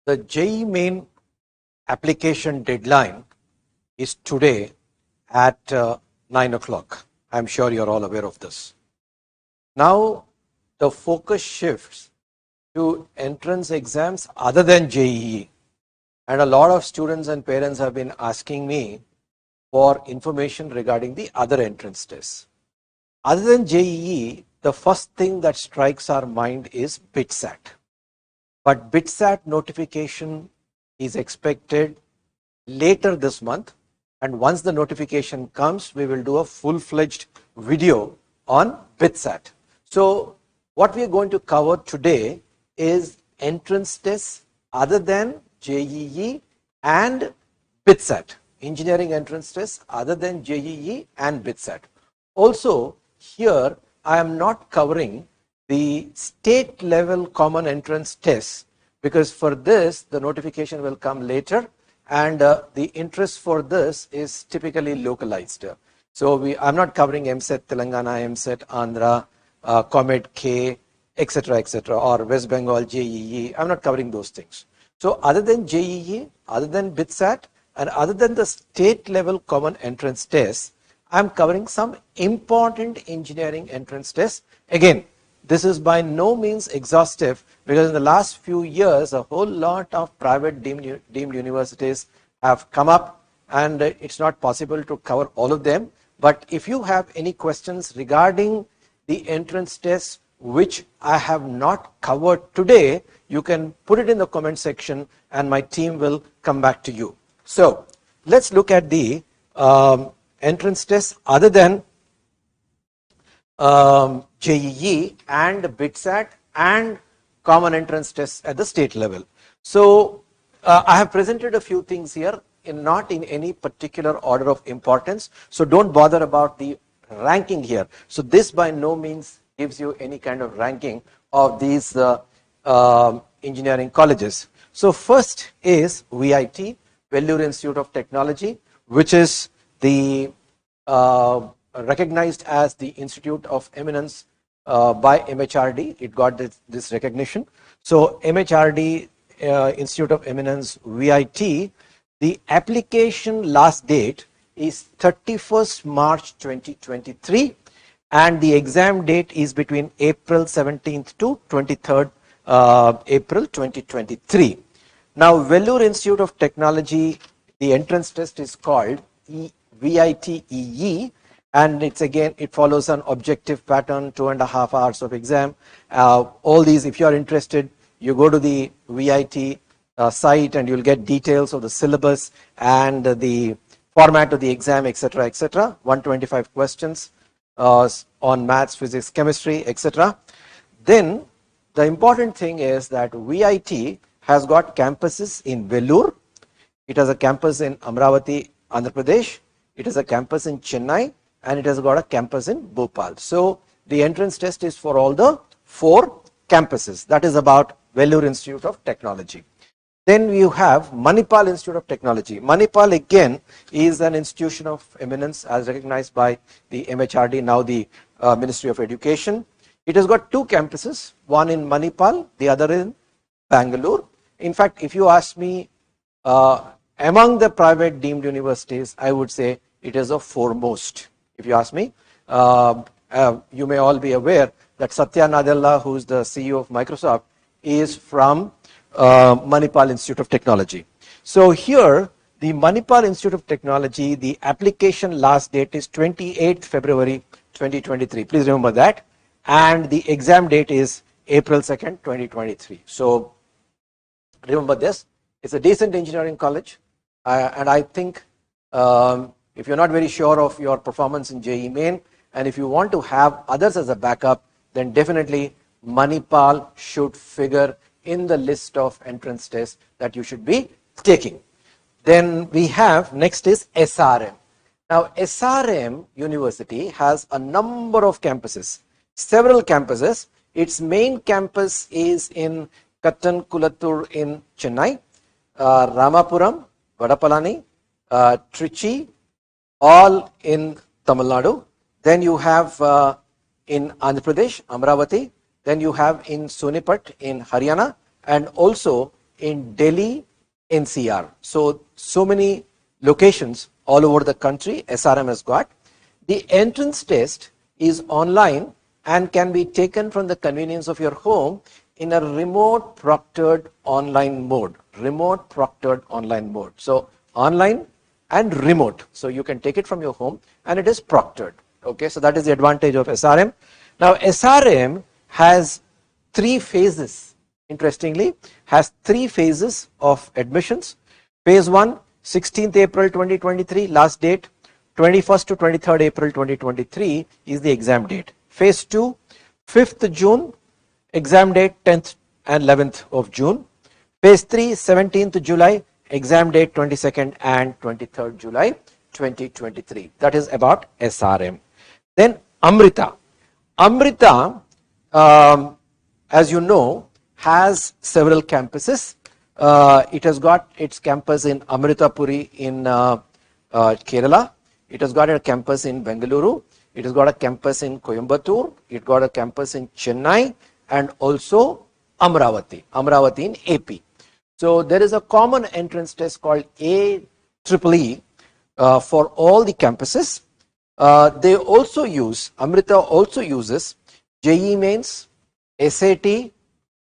The JEE main application deadline is today at 9 o'clock. I'm sure you're all aware of this. Now, the focus shifts to entrance exams other than JEE. And a lot of students and parents have been asking me for information regarding the other entrance tests. Other than JEE, the first thing that strikes our mind is BITSAT. But BITSAT notification is expected later this month, and once the notification comes, we will do a full-fledged video on BITSAT. So what we are going to cover today is entrance tests other than JEE and BITSAT, engineering entrance tests other than JEE and BITSAT. Also, here I am not covering the state level common entrance tests, because for this the notification will come later, and the interest for this is typically localized. So I'm not covering MCET Telangana, MCET Andhra, COMET K, etc., or West Bengal JEE. I'm not covering those things. So other than JEE, other than BITSAT, and other than the state level common entrance tests, I'm covering some important engineering entrance tests. Again, this is by no means exhaustive, because in the last few years a whole lot of private deemed universities have come up, and it's not possible to cover all of them. But if you have any questions regarding the entrance tests which I have not covered today, you can put it in the comment section and my team will come back to you. So let's look at the entrance tests other than JEE and BITSAT and common entrance tests at the state level. So I have presented a few things here, not in any particular order of importance. So don't bother about the ranking here. So this by no means gives you any kind of ranking of these engineering colleges. So first is VIT, Vellore Institute of Technology, which is the recognized as the Institute of Eminence by MHRD. It got this recognition. So MHRD Institute of Eminence VIT, the application last date is 31st March 2023, and the exam date is between April 17th to 23rd April 2023. Now, Vellore Institute of Technology, the entrance test is called VIT-EE, and it follows an objective pattern, 2.5 hours of exam. All these, if you are interested, you go to the VIT site and you'll get details of the syllabus and the format of the exam, etc., 125 questions on maths, physics, chemistry, etc. Then the important thing is that VIT has got campuses in Vellore, it has a campus in Amravati, Andhra Pradesh, it has a campus in Chennai, and it has got a campus in Bhopal. So the entrance test is for all the 4 campuses. That is about Vellore Institute of Technology. Then you have Manipal Institute of Technology. Manipal again is an institution of eminence as recognized by the MHRD, now the Ministry of Education. It has got 2 campuses, one in Manipal, the other in Bangalore. In fact, if you ask me, among the private deemed universities, I would say it is a foremost. If you ask me, you may all be aware that Satya Nadella, who is the CEO of Microsoft, is from Manipal Institute of Technology. So here, the Manipal Institute of Technology, the application last date is 28th February 2023. Please remember that. And the exam date is April 2nd, 2023. So remember this. It's a decent engineering college. And I think if you're not very sure of your performance in JEE Main, and if you want to have others as a backup, then definitely Manipal should figure in the list of entrance tests that you should be taking. Then we have, next is SRM. Now SRM University has a number of campuses, several campuses. Its main campus is in Kattankulattur in Chennai, Ramapuram, Vadapalani, Trichy, all in Tamil Nadu. Then you have in Andhra Pradesh, Amravati. Then you have in Sonipat in Haryana, and also in Delhi NCR. So many locations all over the country SRM has got. The entrance test is online and can be taken from the convenience of your home in a remote proctored online mode. Remote proctored online mode. So online and remote. So you can take it from your home and it is proctored. Okay, so that is the advantage of SRM. Now SRM has 3 phases. Interestingly, has 3 phases of admissions. Phase 1, 16th April 2023, last date. 21st to 23rd April 2023 is the exam date. Phase 2, 5th June, exam date 10th and 11th of June. Phase 3, 17th July, exam date 22nd and 23rd July 2023. That is about SRM. Then Amrita. Amrita, as you know, has several campuses. It has got its campus in Amritapuri in Kerala. It has got a campus in Bengaluru. It has got a campus in Coimbatore. It got a campus in Chennai and also Amravati in AP. So there is a common entrance test called AEEE for all the campuses. They also use, Amrita also uses JEE Mains, SAT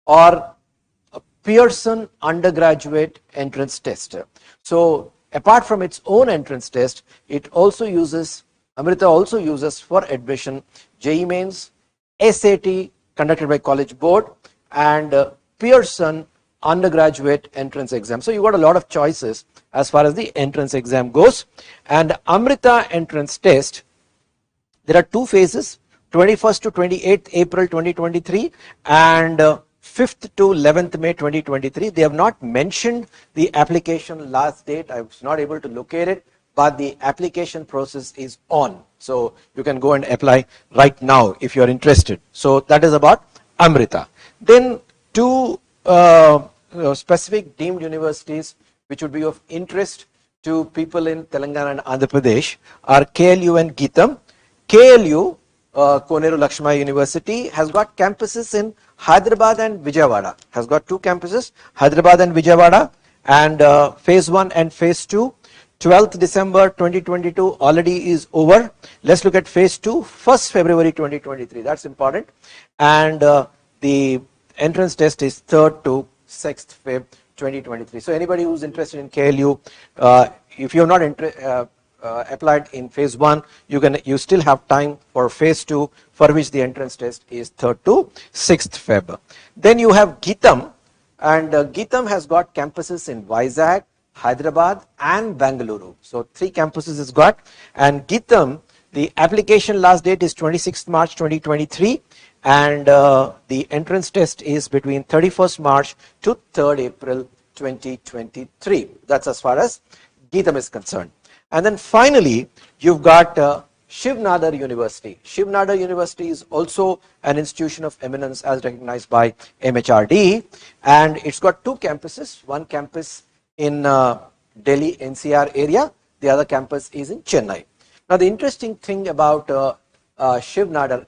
or Pearson undergraduate entrance test. So apart from its own entrance test, it also uses, Amrita also uses for admission JEE Mains, SAT conducted by College Board and Pearson undergraduate entrance exam. So you got a lot of choices as far as the entrance exam goes. And Amrita entrance test, there are 2 phases, 21st to 28th April 2023 and 5th to 11th May 2023. They have not mentioned the application last date. I was not able to locate it, but the application process is on. So you can go and apply right now if you are interested. So that is about Amrita. Then 2 specific deemed universities which would be of interest to people in Telangana and Andhra Pradesh are KLU and Geetam. KLU, Koneru Lakshmi University, has got campuses in Hyderabad and Vijayawada. Has got 2 campuses, Hyderabad and Vijayawada, and phase 1 and phase 2. 12th December 2022 already is over. Let's look at phase 2, 1st February 2023. That's important. And the entrance test is 3rd to 6th Feb 2023. So anybody who's interested in KLU, if you're not applied in phase 1, you still have time for phase 2, for which the entrance test is 3rd to 6th Feb. Then you have Geetam, and Geetam has got campuses in Vizag, Hyderabad and Bengaluru. So 3 campuses is got, and Geetam, the application last date is 26th March 2023 and the entrance test is between 31st March to 3rd April 2023. That's as far as Geetam is concerned. And then finally, you've got Shiv Nadar University. Shiv Nadar University is also an institution of eminence as recognized by MHRD, and it's got 2 campuses. One campus in Delhi NCR area, the other campus is in Chennai. Now the interesting thing about Shiv Nadar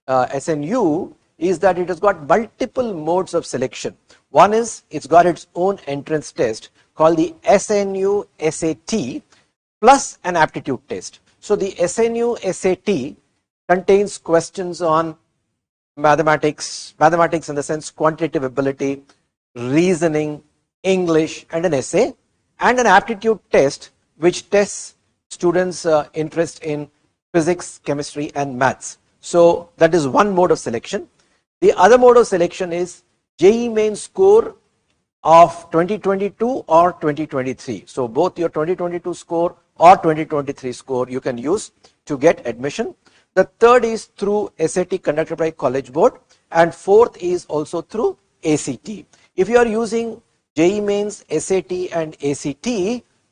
SNU is that it has got multiple modes of selection. One is it's got its own entrance test called the SNU SAT plus an aptitude test. So the SNU SAT contains questions on mathematics in the sense quantitative ability, reasoning, English and an essay, and an aptitude test which tests students' interest in physics, chemistry and maths. So that is one mode of selection. The other mode of selection is JEE main score of 2022 or 2023. So both your 2022 score or 2023 score you can use to get admission. The third is through SAT conducted by College Board, and fourth is also through ACT. If you are using JEE mains, SAT and ACT,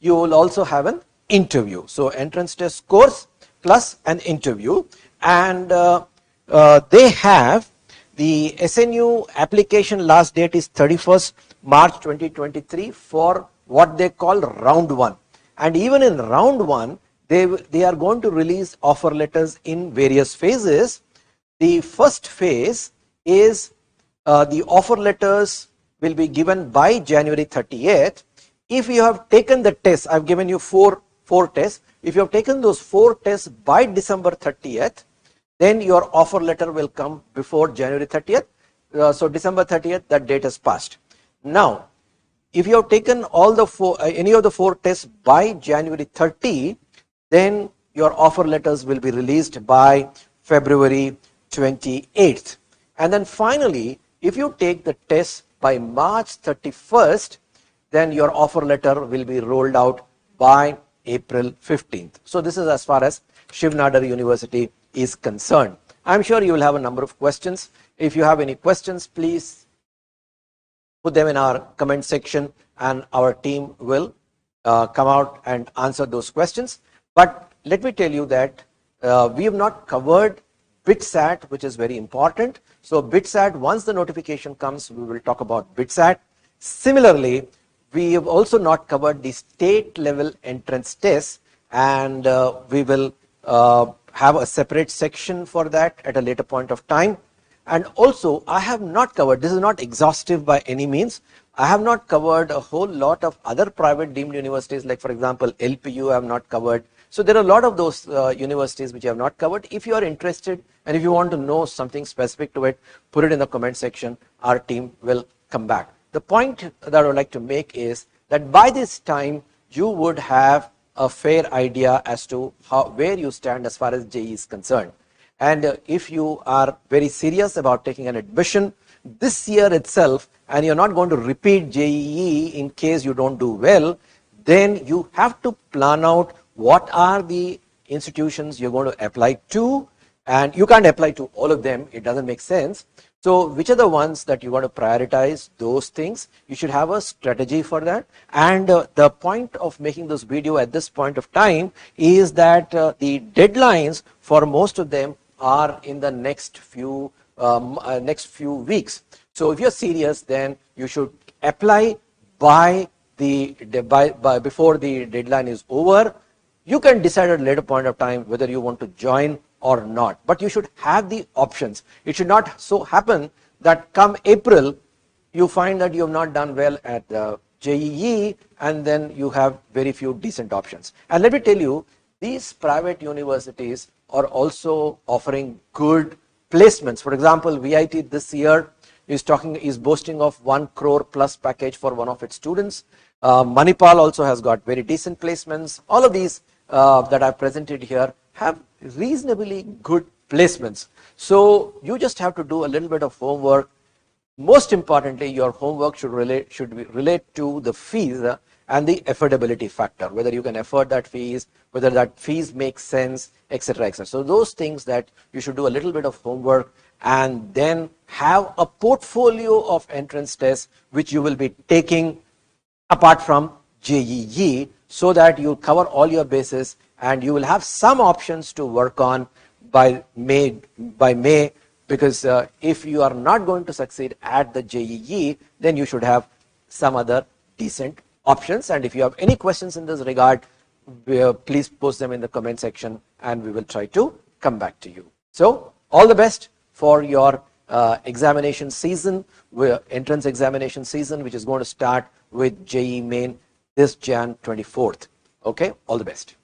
you will also have an interview. So entrance test scores plus an interview, and they have the SNU application last date is 31st March 2023 for what they call round 1, and even in round 1 they are going to release offer letters in various phases. The first phase is the offer letters will be given by January 30th. If you have taken the test, I've given you four tests. If you have taken those 4 tests by December 30th, then your offer letter will come before January 30th. So December 30th, that date has passed. Now, if you have taken all the any of the 4 tests by January 30, then your offer letters will be released by February 28th. And then finally, if you take the test by March 31st, then your offer letter will be rolled out by April 15th. So this is as far as Shiv Nadar University is concerned. I'm sure you will have a number of questions. If you have any questions, please put them in our comment section and our team will come out and answer those questions. But let me tell you that we have not covered BITSAT, which is very important. So BITSAT, once the notification comes, we will talk about BITSAT. Similarly, we have also not covered the state level entrance tests, and we will have a separate section for that at a later point of time. And also, I have not covered, this is not exhaustive by any means, I have not covered a whole lot of other private deemed universities, like for example LPU I have not covered. So there are a lot of those universities which I have not covered. If you are interested and if you want to know something specific to it, put it in the comment section, our team will come back. The point that I would like to make is that by this time you would have a fair idea as to where you stand as far as JEE is concerned. And if you are very serious about taking an admission this year itself and you're not going to repeat JEE in case you don't do well, then you have to plan out what are the institutions you're going to apply to, and you can't apply to all of them, it doesn't make sense. So which are the ones that you want to prioritize, those things, you should have a strategy for that. And the point of making this video at this point of time is that the deadlines for most of them are in the next few weeks. So if you're serious, then you should apply before the deadline is over. You can decide at a later point of time whether you want to join or not, but you should have the options. It should not so happen that come April you find that you have not done well at the JEE and then you have very few decent options. And let me tell you, these private universities are also offering good placements. For example, VIT this year is boasting of 1 crore plus package for one of its students. Manipal also has got very decent placements. All of these that I presented here have reasonably good placements. So you just have to do a little bit of homework. Most importantly, your homework should relate to the fees and the affordability factor, whether you can afford that fees, whether that fees make sense, etc., etc. So those things that you should do a little bit of homework and then have a portfolio of entrance tests which you will be taking apart from JEE, so that you cover all your bases and you will have some options to work on by May, because if you are not going to succeed at the JEE, then you should have some other decent options. And if you have any questions in this regard, please post them in the comment section and we will try to come back to you. So all the best for your examination season, entrance examination season, which is going to start with JEE Main this Jan 24th. Okay, all the best.